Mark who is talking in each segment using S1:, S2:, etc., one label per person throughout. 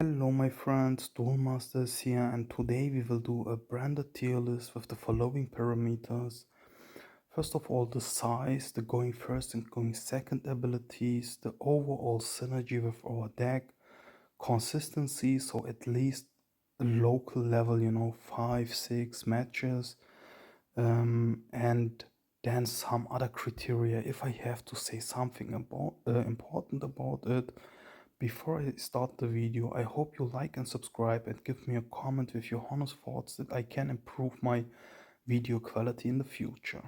S1: Hello my friends, Duel Masters here, and today we will do a branded tier list with the following parameters. First of all, the size, the going first and going second abilities, the overall synergy with our deck, consistency, so at least a local level, 5, 6 matches, and then some other criteria if I have to say something about important about it. Before I start the video, I hope you like and subscribe and give me a comment with your honest thoughts that I can improve my video quality in the future.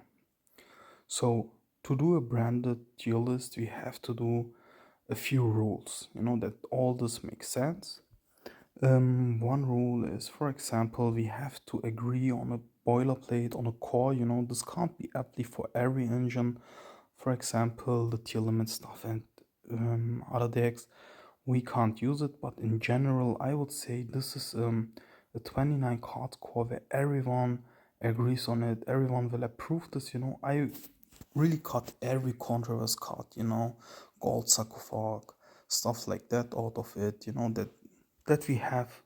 S1: So to do a branded tier list, we have to do a few rules, that all this makes sense. One rule is, for example, we have to agree on a boilerplate, on a core, this can't be aptly for every engine. For example, the tier limit stuff and other decks, we can't use it, but in general, I would say this is a 29 card core where everyone agrees on it, everyone will approve this, I really cut every controversial card, gold sarcophag, stuff like that out of it, that we have,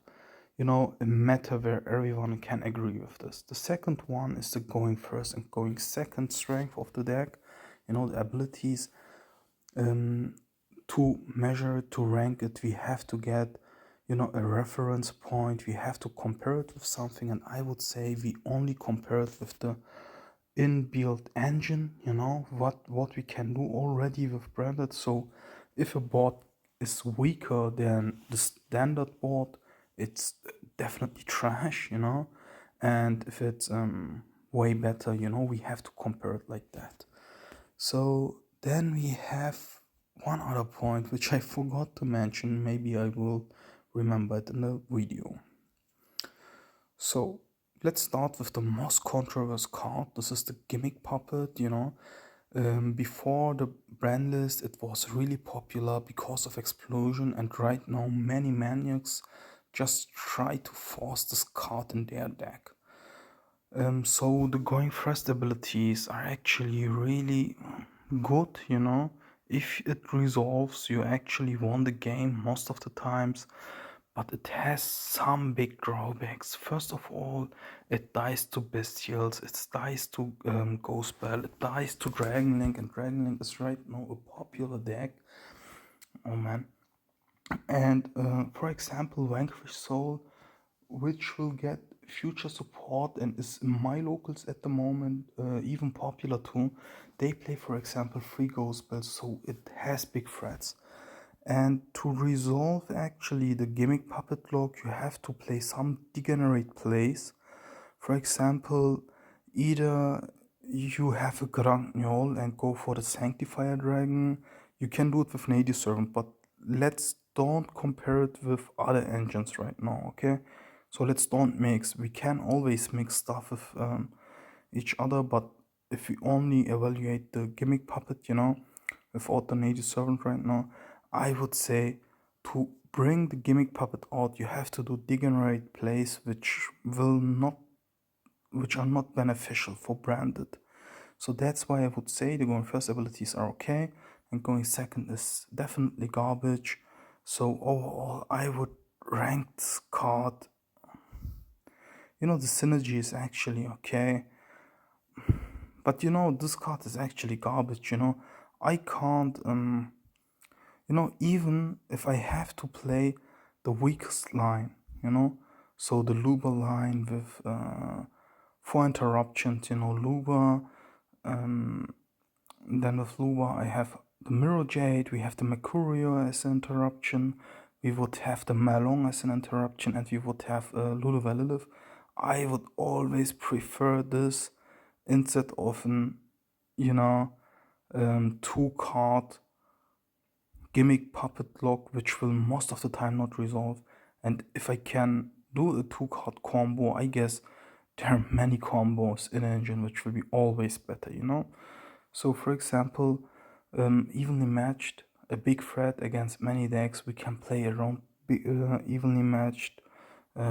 S1: a meta where everyone can agree with this. The second one is the going first and going second strength of the deck, the abilities. To measure it, to rank it, we have to get, a reference point. We have to compare it with something, and I would say we only compare it with the inbuilt engine, what we can do already with branded. So if a board is weaker than the standard board, it's definitely trash, and if it's way better, we have to compare it like that. So then we have one other point which I forgot to mention. Maybe I will remember it in the video. So let's start with the most controversial card. This is the gimmick puppet, before the brand list, it was really popular because of explosion, and right now many maniacs just try to force this card in their deck. So the going first abilities are actually really good, If it resolves, you actually won the game most of the times, but it has some big drawbacks. First of all, it dies to Bestials, it dies to Ghost Bell, it dies to Dragon Link, and Dragon Link is right now a popular deck. Oh man. And for example, Vanquish Soul, which will get future support and is in my locals at the moment, even popular too. They play, for example, 3 ghost spells, so it has big threats. And to resolve actually the gimmick puppet lock, you have to play some degenerate plays. For example, either you have a Gragnol and go for the Sanctifier Dragon. You can do it with Native Servant, but let's don't compare it with other engines right now, okay? So let's don't mix. We can always mix stuff with each other, but if we only evaluate the gimmick puppet, without the Native Servant right now, I would say to bring the gimmick puppet out, you have to do degenerate plays which are not beneficial for branded. So that's why I would say the going first abilities are okay, and going second is definitely garbage. So overall, I would rank this card. The synergy is actually okay, but this card is actually garbage. I can't even if I have to play the weakest line, so the Luba line with 4 interruptions, Luba, then with Luba I have the Mirror Jade, we have the Mercurio as an interruption, we would have the Malong as an interruption, and we would have Luluva Lilith. I would always prefer this instead of an, 2-card gimmick puppet lock, which will most of the time not resolve. And if I can do a 2-card combo, I guess there are many combos in engine which will be always better, So for example, evenly matched, a big threat against many decks, we can play around evenly matched,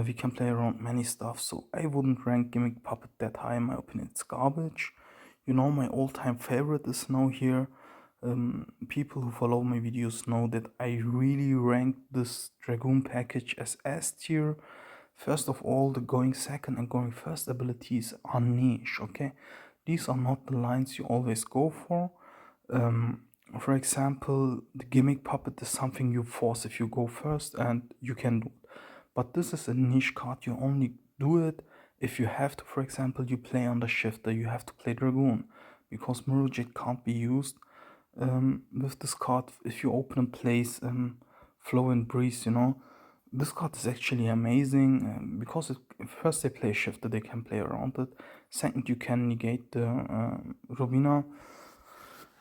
S1: we can play around many stuff. So I wouldn't rank gimmick puppet that high. In my opinion, it's garbage. My all-time favorite is now here People who follow my videos know that I really rank this Dragoon package as S tier. First of all, the going second and going first abilities are niche, okay? These are not the lines you always go for. Um, for example, the gimmick puppet is something you force if you go first and you can do it. But this is a niche card, you only do it if you have to. For example, you play under shifter, you have to play Dragoon because Mirrorjet can't be used with this card. If you open and place Flow and Breeze, this card is actually amazing because first they play shifter, they can play around it. Second, you can negate the Robina.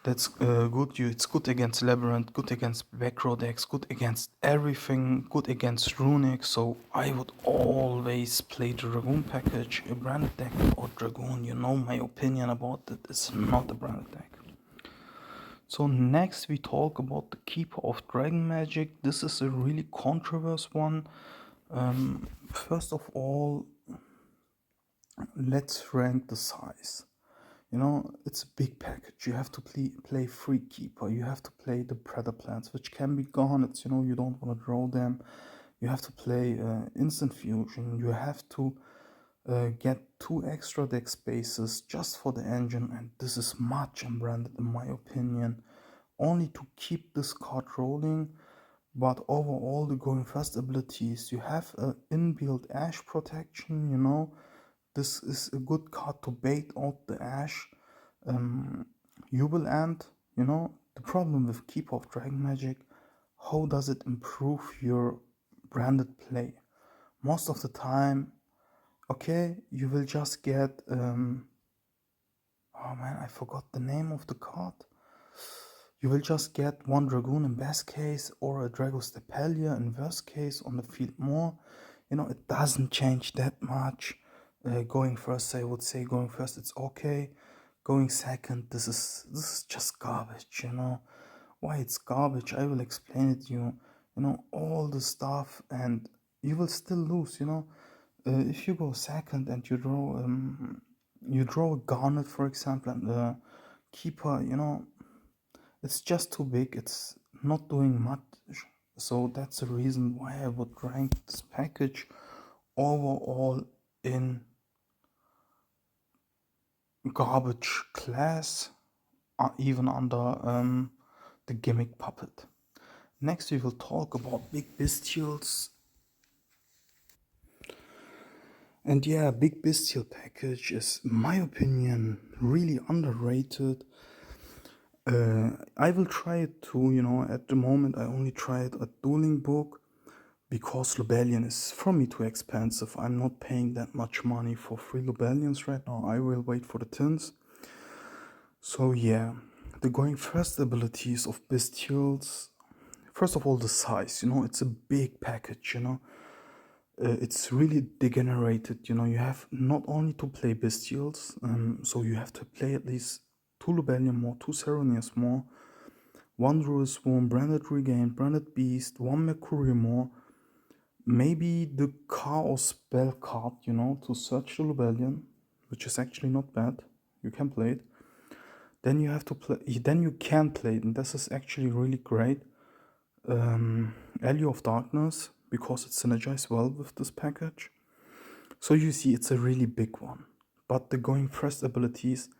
S1: That's good. It's good against Labyrinth, good against back row decks, good against everything, good against Runic. So I would always play the Dragoon package. A branded deck without Dragoon, you know my opinion about it. It's not a branded deck. So next we talk about the Keeper of Dragon Magic. This is a really controversial one. First of all, let's rank the size. It's a big package. You have to play Free Keeper. You have to play the Predator plants, which can be gone. You don't want to draw them. You have to play Instant Fusion. You have to get 2 extra deck spaces just for the engine, and this is much unbranded in my opinion. Only to keep this card rolling, but overall the going first abilities, you have an inbuilt Ash protection. This is a good card to bait out the Ash. Jubel Ant, the problem with Keep of Dragon Magic, how does it improve your branded play? Most of the time, okay, you will just get, oh man, I forgot the name of the card. You will just get 1 Dragoon in best case or a Dragostepelia in worst case on the field more. It doesn't change that much. Going first, I would say going first it's okay. Going second, this is just garbage. Why it's garbage, I will explain it to you. All the stuff, and you will still lose. If you go second and you draw a Garnet, for example, and the keeper, it's just too big. It's not doing much. So that's the reason why I would rank this package overall in garbage class, even under the gimmick puppet. Next, we will talk about big bestials. And yeah, big bestial package is, in my opinion, really underrated. I will try it too, at the moment I only tried a dueling book because Lobellion is for me too expensive. I'm not paying that much money for 3 Lobellions right now. I will wait for the tins. So yeah, the going first abilities of bestials. First of all, the size, it's a big package, it's really degenerated, you have not only to play bestials, so you have to play at least 2 Lobellion more, 2 Ceronias more, 1 Druid Swarm, Branded Regain, Branded Beast, 1 Mercury more, maybe the Chaos spell card, to search the Lobellion, which is actually not bad. You can play it. Then you have to play. Then you can play it, and this is actually really great. Alley of Darkness, because it synergizes well with this package. So you see, it's a really big one. But the going first abilities,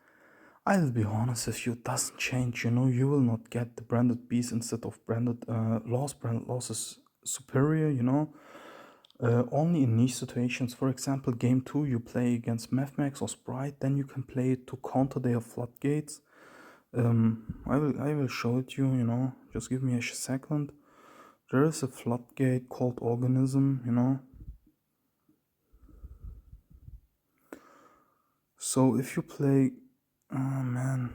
S1: I'll be honest with you, it doesn't change. You will not get the Branded Beast instead of Branded Loss. Branded Loss is superior. Only in niche situations. For example, game 2 you play against Mathmax or Sprite, then you can play it to counter their floodgates. I will show it you, just give me a second. There is a floodgate called Organism. So if you play, oh man,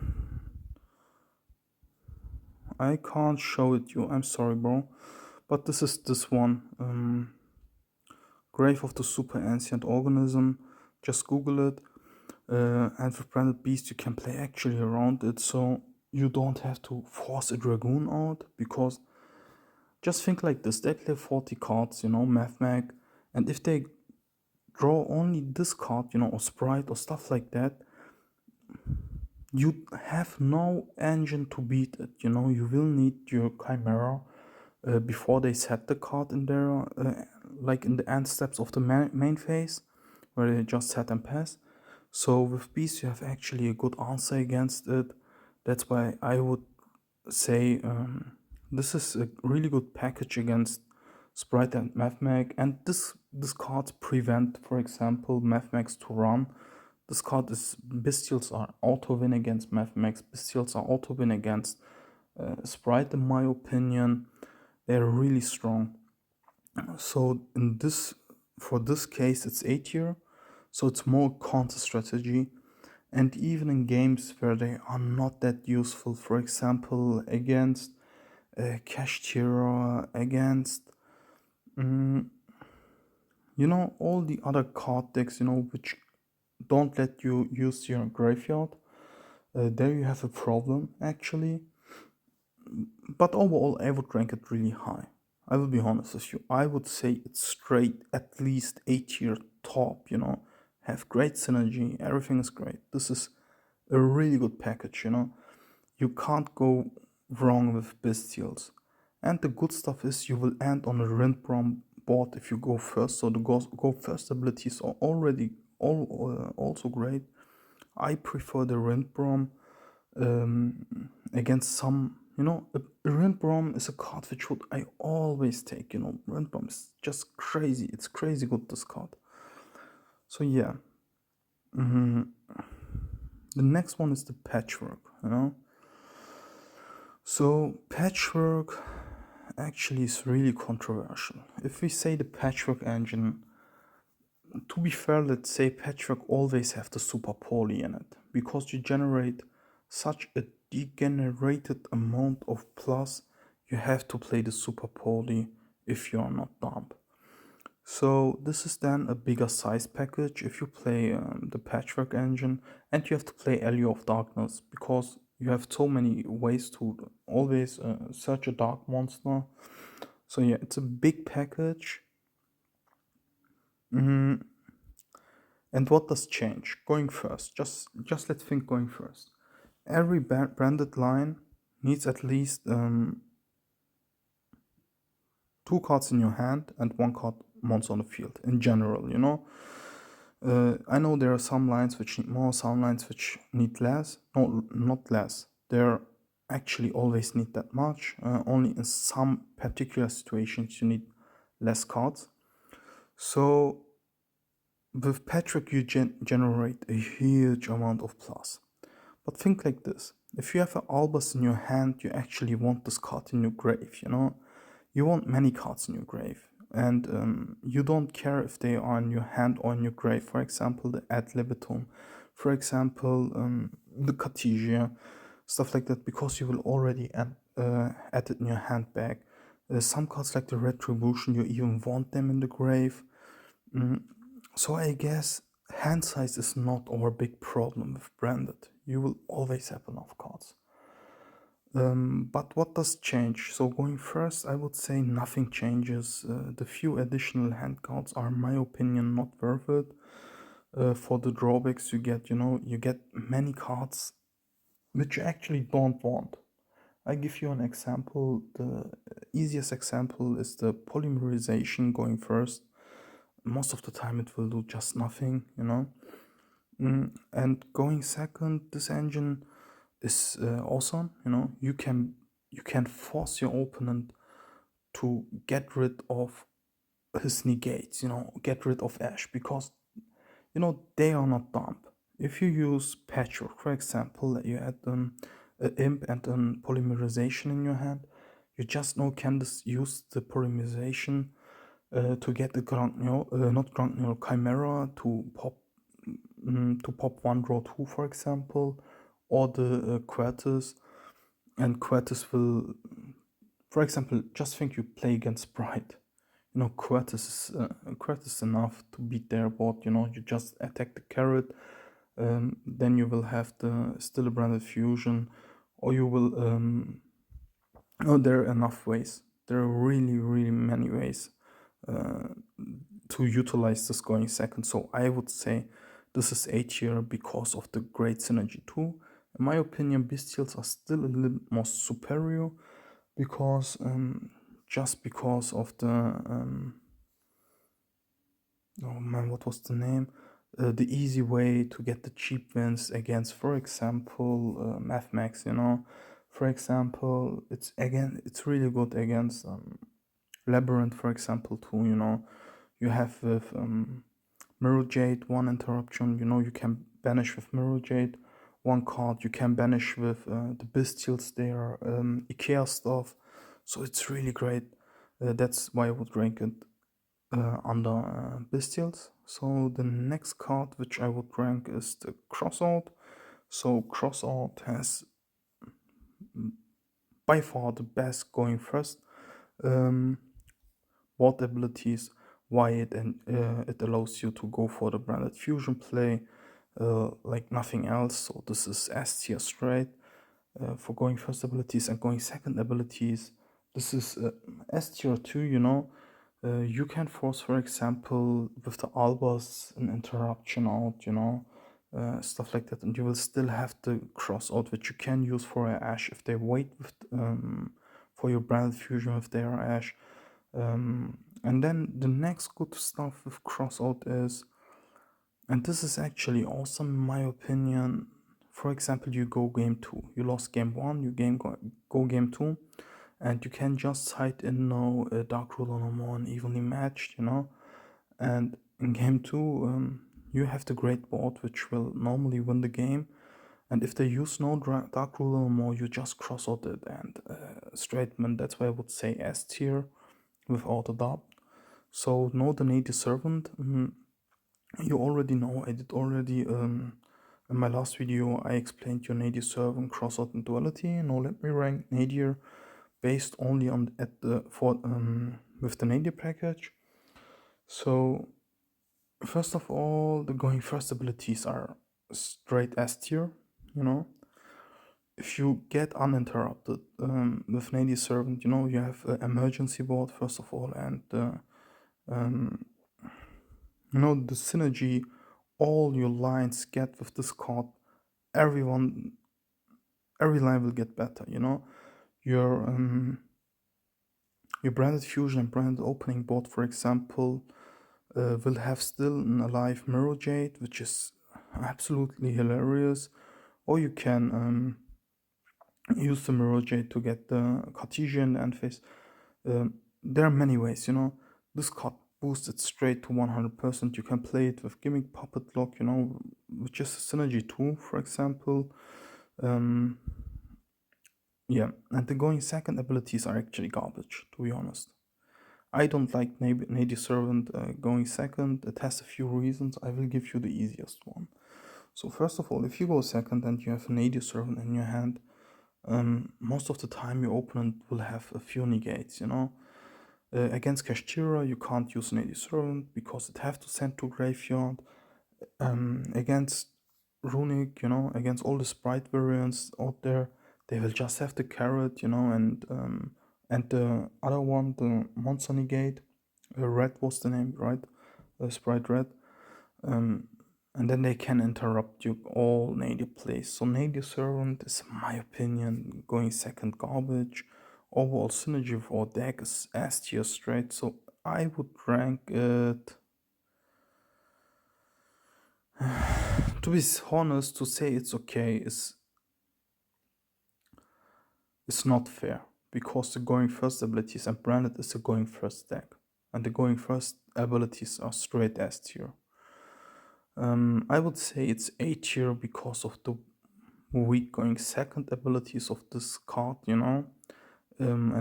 S1: I can't show it you, I'm sorry bro, but this is this one, Grave of the Super Ancient Organism. Just Google it. And with Branded Beast you can play actually around it, so you don't have to force a Dragoon out, because just think like this, they play 40 cards, Mathmag, and if they draw only this card, or Sprite or stuff like that, You have no engine to beat it. You will need your Chimera before they set the card in there, like in the end steps of the main phase, where they just set and pass. So with Beast, you have actually a good answer against it. That's why I would say this is a really good package against Sprite and Mathmag, and this card prevent, for example, Mathmags to run. This card is Bestials are auto win against Mathmags. Bestials are auto win against Sprite. In my opinion, they're really strong. So in this for this case, it's A tier, so it's more counter strategy. And even in games where they are not that useful, for example, against Cash Tier, against all the other card decks, which don't let you use your graveyard. There you have a problem actually. But overall, I would rank it really high. I will be honest with you. I would say it's straight at least A tier top. Have great synergy. Everything is great. This is a really good package. You can't go wrong with Bestials. And the good stuff is you will end on a Rindbrom board if you go first. So the go first abilities are already also great. I prefer the Rindbrom against some. A Rindbrom is a card which would I always take. Rindbrom is just crazy. It's crazy good, this card. So yeah. The next one is the Patchwork. So Patchwork actually is really controversial. If we say the Patchwork engine, to be fair, let's say Patchwork always have the super poly in it, because you generate such a degenerated amount of plus, you have to play the super poly if you are not dumb. So this is then a bigger size package if you play the Patchwork engine, and you have to play Allure of Darkness, because you have so many ways to always search a dark monster. So yeah, it's a big package. And what does change? Going first, just let's think going first. Every branded line needs at least two cards in your hand and one card monster on the field in general. I know there are some lines which need more, some lines which need less. No, not less. They're actually always need that much. Only in some particular situations you need less cards. So with Patrick, you generate a huge amount of plus. But think like this: if you have an Albus in your hand, you actually want this card in your grave. You want many cards in your grave, and you don't care if they are in your hand or in your grave. For example, the Ad Libitum, for example, the Cartesia, stuff like that, because you will already add it in your hand bag. Some cards like the Retribution, you even want them in the grave. So I guess hand size is not our big problem with branded. You will always have enough cards. But what does change? So going first, I would say nothing changes. The few additional hand cards are, in my opinion, not worth it. For the drawbacks you get many cards which you actually don't want. I give you an example. The easiest example is the polymerization going first. Most of the time it will do just nothing. And going second, this engine is awesome. You can force your opponent to get rid of his negates. Get rid of Ash, because they are not dumb. If you use Patchwork, for example, you add a imp and an polymerization in your hand, you just can use the polymerization to get the not Grungnil Chimera to pop one draw two, for example, or the Quertus, and Quertus will, for example, just think you play against Sprite. Quertus is enough to beat their board. You just attack the carrot, then you will have the still branded fusion, or you will there are enough ways. There are really, really many ways to utilize this going second. So I would say this is A tier because of the great synergy too. In my opinion, Bestials are still a little more superior because just because of the oh man, what was the name? The easy way to get the cheap wins against, for example, Mathmax. For example, it's really good against Labyrinth, for example, too. You have with Mirror Jade one interruption. You can banish with Mirror Jade one card. You can banish with the Bestials there, Ikea stuff. So it's really great. That's why I would rank it under Bestials. So the next card which I would rank is the Crossout. So Crossout has by far the best going first board abilities. Why it allows you to go for the branded fusion play like nothing else. So this is S tier straight for going first abilities and going second abilities. This is S tier 2, you can force, for example, with the Albas an interruption out, stuff like that, and you will still have the cross out, which you can use for a Ash if they wait with for your branded fusion if they are Ash. And then the next good stuff with cross out is, and this is actually awesome in my opinion. For example, you go game two, you lost game one, you go game two, and you can just side in no Dark Ruler no more and evenly matched, And in game two, you have the Great Board, which will normally win the game. And if they use no Dark Ruler no more, you just cross out it and straightman. That's why I would say S tier without a doubt. So no the Native Servant. You already know, I did already in my last video, I explained your nadir servant crossout and duality. Now let me rank nadir based only on at the for with the nadir package. So first of all, the going first abilities are straight S tier. If you get uninterrupted with nadir servant, you have emergency board first of all, and the synergy all your lines get with this card, every line will get better. Your your branded fusion and branded opening board, for example, will have still an alive Mirror Jade, which is absolutely hilarious. Or you can use the Mirror Jade to get the Cartesian end phase. There are many ways. This card boosts it straight to 100%. You can play it with Gimmick Puppet Lock, which is a synergy tool, for example. Yeah, and the going second abilities are actually garbage, to be honest. I don't like Native Servant going second. It has a few reasons. I will give you the easiest one. So first of all, if you go second and you have a Native Servant in your hand, most of the time your opponent will have a few negates, against Kashtira, you can't use Native Servant because it have to send to graveyard. Against Runic, against all the sprite variants out there, they will just have the carrot, and the other one, the monster negate, red was the name, right? Sprite red. And then they can interrupt you all native plays. So native servant is, in my opinion, going second garbage. Overall synergy of our deck is S tier straight. So I would rank it. To be honest, to say it's okay is not fair because the going first abilities and branded is a going first deck, and the going first abilities are straight S tier. I would say it's A tier because of the weak going second abilities of this card, and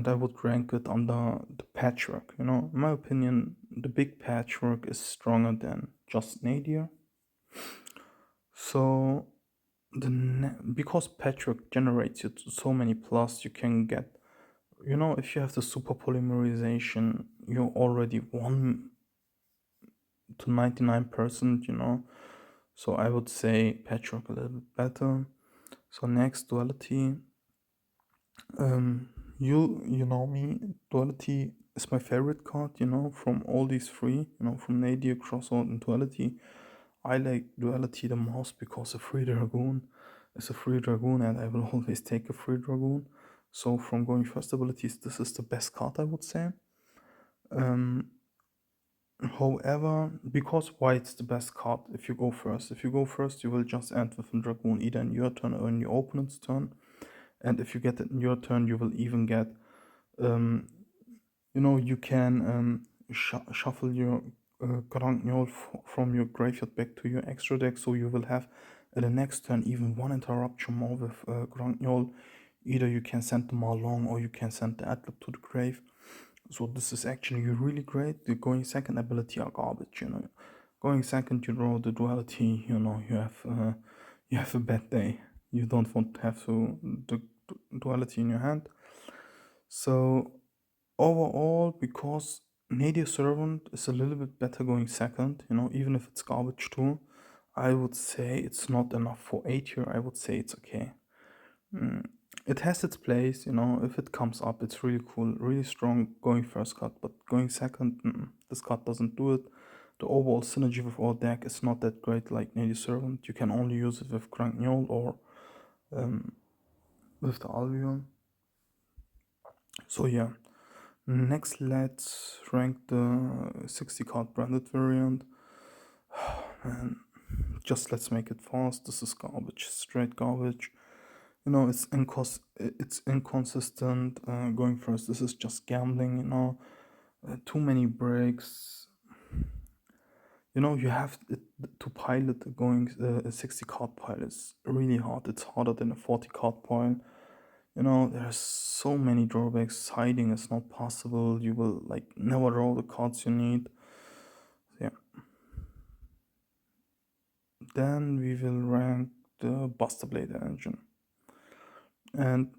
S1: I would rank it under the patchwork. In my opinion, the big patchwork is stronger than just Nadir. So because patchwork generates you so many plus, you can get, if you have the super polymerization, you're already 1 to 99%, So I would say patchwork a little bit better. So next, duality. You know me, duality is my favorite card, from all these three, from Nadir, Crossout, and Duality. I like Duality the most because of Free Dragoon. is a free dragoon, and I will always take a free dragoon. So from going first abilities, this is the best card, I would say. Um, However, because why it's the best card if you go first. If you go first, you will just end with a dragoon either in your turn or in your opponent's turn. And if you get it in your turn, you will even get, um, you can shuffle your Grangnyol from your graveyard back to your extra deck, so you will have at the next turn even one interruption more with Grangnyol. Either you can send the Marlong or you can send the Atlip to the grave. So this is actually really great. The going second ability are garbage. Going second, you draw the duality. You have a bad day. You don't want to have the duality in your hand. So overall, because Nadia Servant is a little bit better going second, even if it's garbage too, I would say it's not enough for A tier. I would say it's okay. It has its place, if it comes up, it's really cool, really strong going first card, but going second, this card doesn't do it. The overall synergy with our deck is not that great like Nadia Servant. You can only use it with Grangnyol or with the Albion. So yeah, next let's rank the 60 card branded variant. And just let's make it fast. This is garbage, straight garbage. It's inconsistent going first. This is just gambling. Too many breaks. You have to pilot going a 60 card pile is really hard. It's harder than a 40 card pile. There's so many drawbacks. Hiding is not possible. You will like never draw the cards you need. Yeah. Then we will rank the Buster Blade engine. And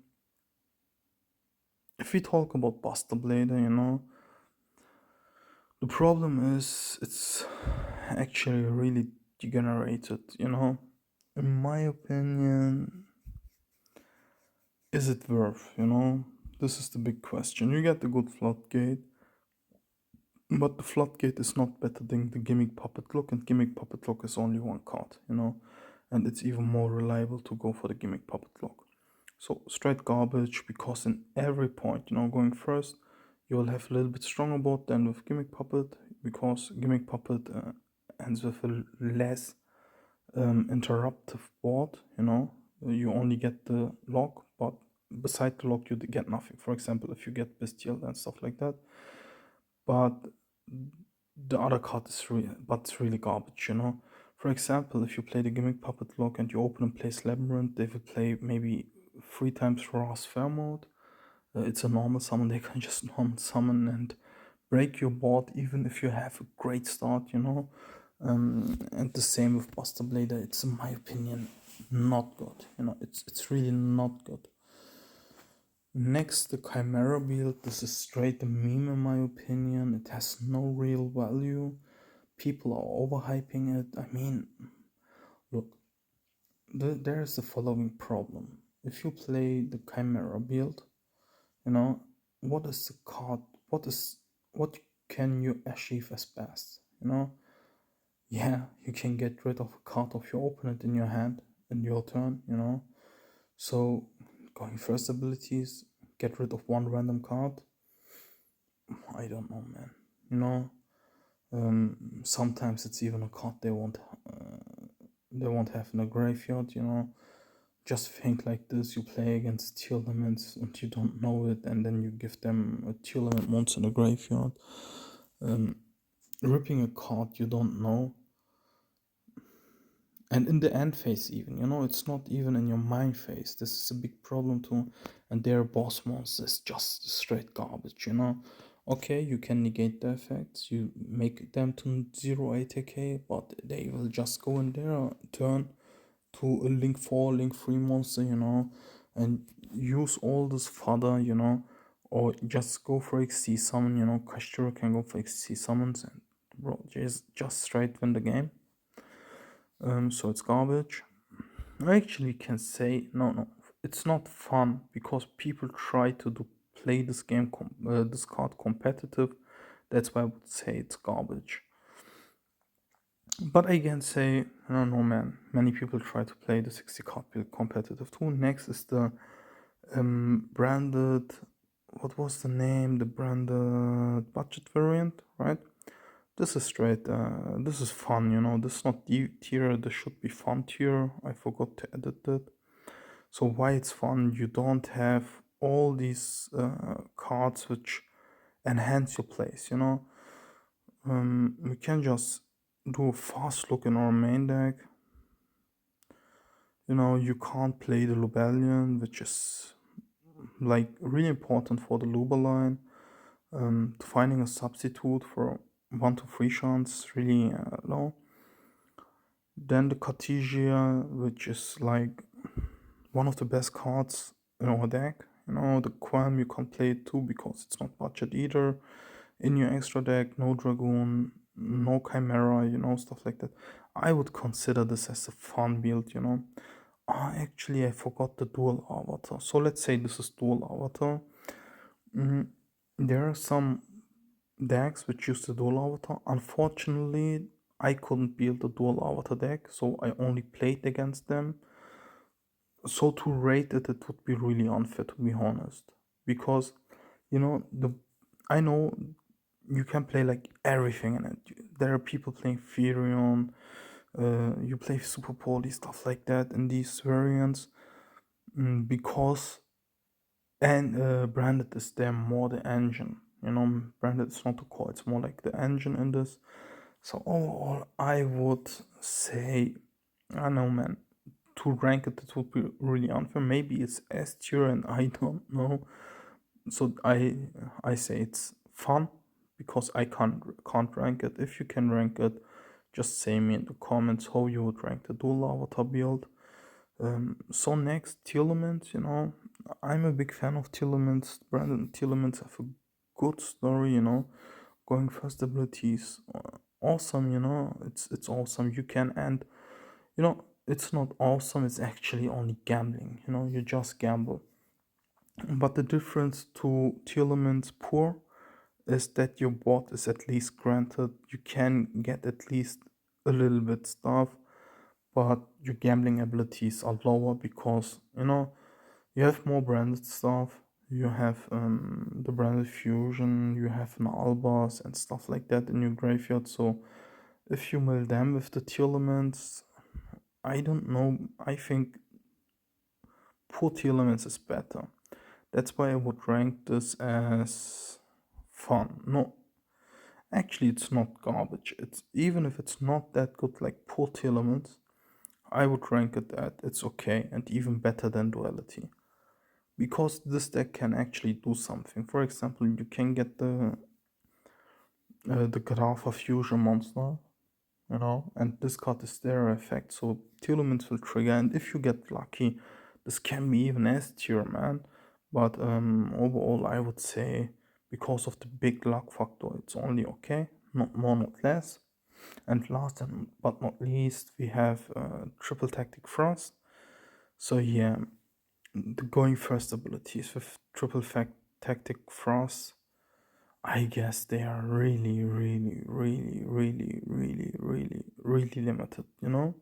S1: if we talk about Buster Blade, the problem is it's actually really degenerated. In my opinion, is it worth? This is the big question. You get the good floodgate, but the floodgate is not better than the gimmick puppet lock, and gimmick puppet lock is only one card, and it's even more reliable to go for the gimmick puppet lock. So straight garbage, because in every point, going first, you will have a little bit stronger board than with gimmick puppet, because gimmick puppet ends with a less interruptive board. You only get the lock, but beside the lock you get nothing. For example, if you get bestial and stuff like that. But the other card is really garbage. For example, if you play the gimmick puppet lock and you open and place labyrinth, they will play maybe 3 times Ras Fair mode. It's a normal summon. They can just normal summon and break your board even if you have a great start. And the same with Buster Blader. It's, in my opinion, not good. It's really not good. Next, the Chimera build. This is straight a meme in my opinion. It has no real value. People are overhyping it. I mean, look, there is the following problem. If you play the Chimera build, what is the card? What can you achieve as best? Yeah, you can get rid of a card of your opponent in your hand in your turn. So going first abilities, get rid of one random card. I don't know, man. Sometimes it's even a card they won't have in a graveyard. Just think like this: you play against tier limits and you don't know it, and then you give them a tier limit once in a graveyard. Ripping a card you don't know, and in the end phase even, it's not even in your mind phase. This is a big problem too. And their boss monster is just straight garbage. Okay, you can negate the effects, you make them to 0 ATK, but they will just go in their turn to a link 4 link 3 monster, and use all this fodder, or just go for XC summon. Kashira can go for XC summons and bro, just straight win the game. So it's garbage. I actually can say no, it's not fun, because people try to play this game, this card competitive. That's why I would say it's garbage. But I can say, I don't know, man. Many people try to play the 60 card build competitive too. Next is the branded. What was the name? The branded budget variant, right? This is straight. This is fun, you know. This is not D tier. This should be fun tier. I forgot to edit it. So why it's fun? You don't have all these cards which enhance your plays. You know, we can just do a fast look in our main deck. You know, you can't play the Lubellion, which is like really important for the Luba line. Finding a substitute for 1 to 3 chance is really low. Then the Cartesia, which is like one of the best cards in our deck. You know, the Qualm you can't play it too because it's not budget either. In your extra deck, no Dragoon, no Chimera, you know, stuff like that. I would consider this as a fun build, you know. Ah, actually, I forgot the dual avatar. So let's say this is dual avatar. Mm, there are some decks which use the dual avatar. Unfortunately, I couldn't build a dual avatar deck, so I only played against them. So to rate it, it would be really unfair, to be honest, because you know the I know you can play like everything in it. There are people playing Furion, you play Super Poly, stuff like that in these variants, because and branded is there more the engine. You know, branded is not the core; it's more like the engine in this. So overall, I would say, I know, man. To rank it, it would be really unfair. Maybe it's S tier, and I don't know. So I say it's fun because I can't rank it. If you can rank it, just say me in the comments how you would rank the dual avatar build. So next, Telements, you know, I'm a big fan of Telements. Brandon Telements have a good story, you know. Going first abilities, awesome, you know. It's awesome. You can and you know it's not awesome. It's actually only gambling. You know, you just gamble. But the difference to Telements poor is that your bot is at least granted. You can get at least a little bit stuff, but your gambling abilities are lower because you know you have more branded stuff. You have the branded fusion. You have an albas and stuff like that in your graveyard. So if you mill them with the tier elements, I don't know. I think poor tier elements is better. That's why I would rank this as fun. No, actually, it's not garbage. It's even if it's not that good, like poor tier elements. I would rank it at it's okay and even better than duality. Because this deck can actually do something. For example, you can get the Grapha Fusion monster, you know, and this card is their effect, so Telements will trigger, and if you get lucky, this can be even S tier, man. But overall, I would say because of the big luck factor, it's only okay, not more, not less. And last but not least, we have Triple Tactic Frost. So yeah, the going first abilities with Tactic Frost, I guess they are really, really, really, really, really, really, really limited. You know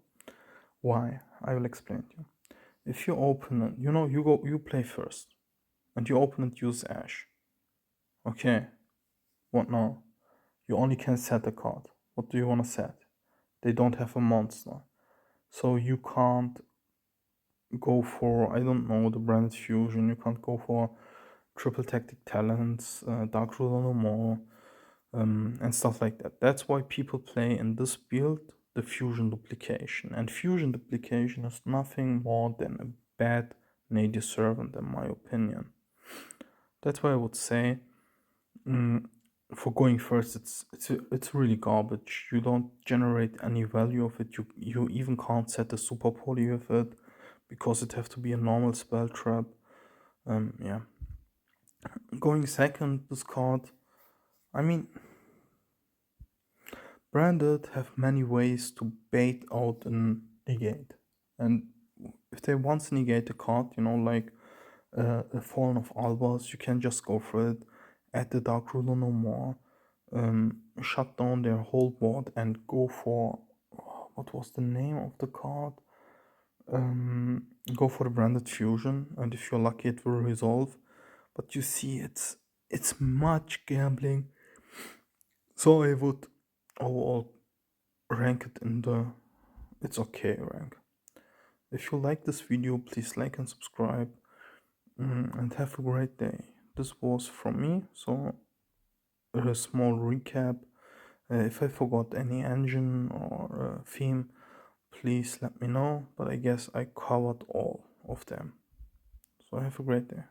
S1: why? I will explain to you. If you open it, you know, you play first, and your opponent use Ash. Okay, what now? You only can set a card. What do you want to set? They don't have a monster, so you can't go for, I don't know, the branded fusion. You can't go for triple tactic talents, dark ruler no more, and stuff like that. That's why people play in this build the fusion duplication, and fusion duplication is nothing more than a bad native servant, in my opinion. That's why I would say, for going first, it's really garbage. You don't generate any value of it. You even can't set a super poly with it because it have to be a normal spell trap. Yeah. Going second, this card. I mean, branded have many ways to bait out an negate, and if they once negate a card, you know, like a Fallen of Albas, you can just go for it, add the Dark Ruler no more, shut down their whole board, and go for what was the name of the card? Go for the branded fusion, and if you're lucky, it will resolve. But you see, it's much gambling, so I would overall rank it in the it's okay rank. If you like this video, please like and subscribe, and have a great day. This was from me, so a small recap. If I forgot any engine or theme, please let me know, but I guess I covered all of them. So have a great day.